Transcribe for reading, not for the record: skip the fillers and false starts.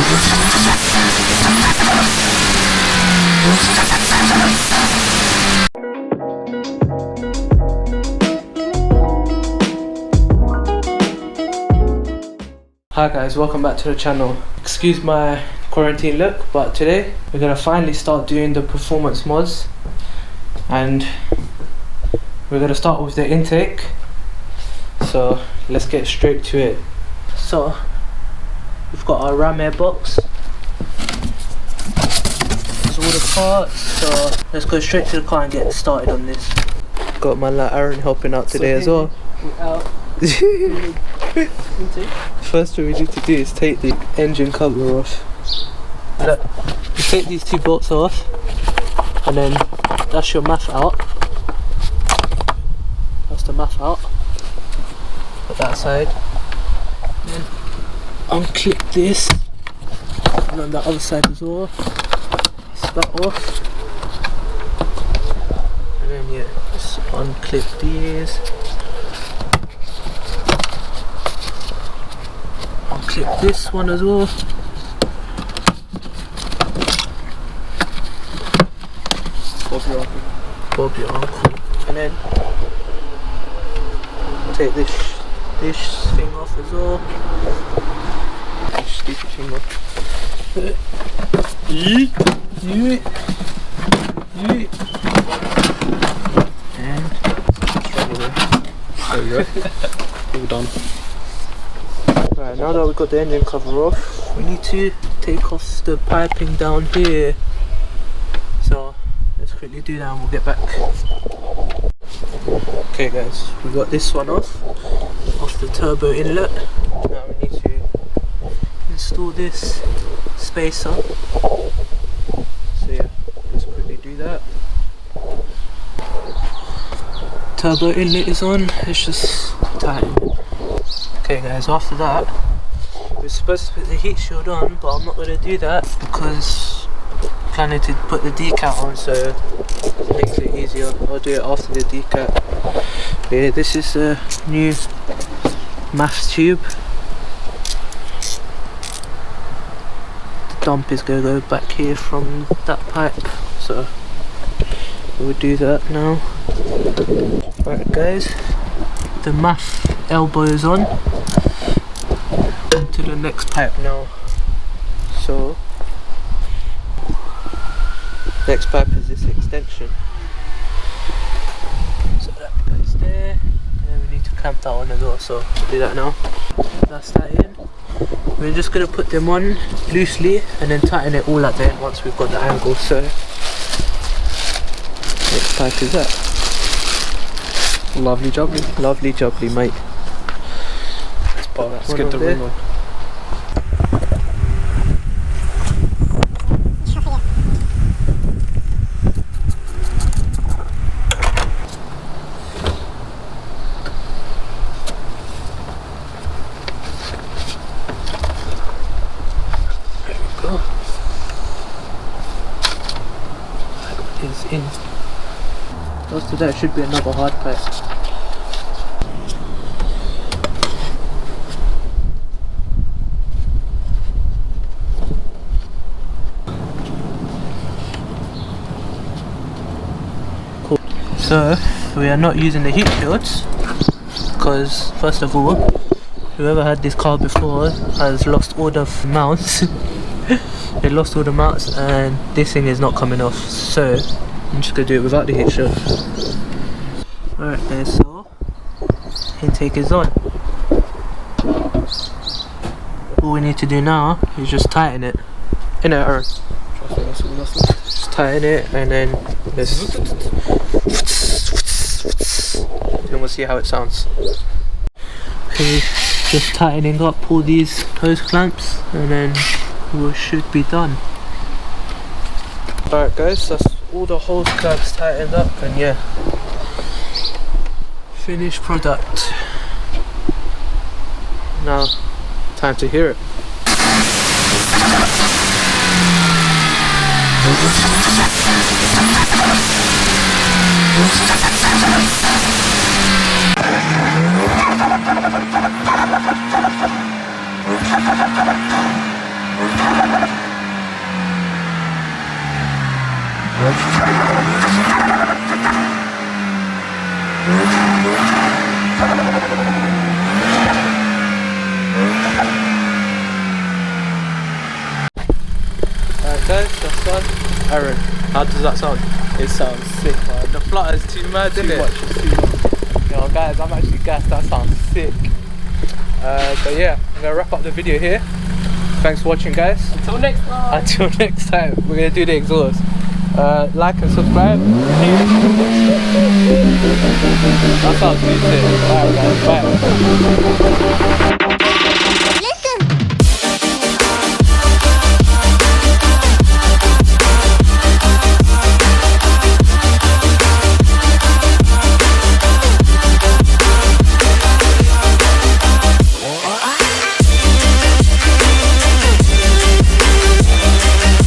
Hi guys, welcome back to the channel. Excuse my quarantine look, but today we're gonna finally start doing the performance mods, and we're gonna start with the intake. So let's get straight to it. So we've got our Ramair box. There's all the parts. So let's go straight to the car and get started on this. Got my lad Aaron helping out today as well. First thing we need to do is take the engine cover off. Look, you take these two bolts off, and then that's your math out. That's the math out. Put that aside. And then unclip this, and on the other side as well. That's that off. And then yeah, just unclip these. Clip this one as well. Bob your uncle. And then take this thing off as well. This stupid thing off. And there you go. All done. Right, now that we've got the engine cover off, we need to take off the piping down here. So let's quickly do that and we'll get back. Okay guys, we got this one off the turbo inlet. Now we need to install this spacer. So yeah, let's quickly do that. Turbo inlet is on, let's just tighten it. Okay guys, after that we're supposed to put the heat shield on, but I'm not going to do that because I'm planning to put the decal on, so it makes it easier. I'll do it after the decal. Yeah, this is a new maths tube. The dump is going to go back here from that pipe, so we'll do that now. Right guys, the math elbow is on. Onto the next pipe now. So next pipe is this extension. So that goes there, and we need to clamp that on as well, so we'll do that now. That's that in. We're just going to put them on loosely and then tighten it all at the end once we've got the angle. So next pipe is that. Lovely jubbly. Lovely jubbly, mate. Let's get the room on. There we go. That is in. After that should be another hard pipe. So we are not using the heat shields because first of all, whoever had this car before has lost all the mounts. They lost all the mounts and this thing is not coming off, so I'm just going to do it without the heat shield. Alright guys, so intake is on. All we need to do now is just tighten it. In it, Aaron. Just tighten it and then this. And we'll see how it sounds. Okay, just tightening up all these hose clamps and then we should be done. Alright guys, that's all the hose clamps tightened up, and yeah, finished product. Now, time to hear it. Aaron, how does that sound? It sounds sick, man. The flutter's too mad, isn't it? It's too much. Yo guys, I'm actually gassed, that sounds sick. But yeah, I'm gonna wrap up the video here. Thanks for watching, guys. Until next time. Until next time, we're gonna do the exhaust. Like and subscribe. That sounds too sick. Alright guys, bye.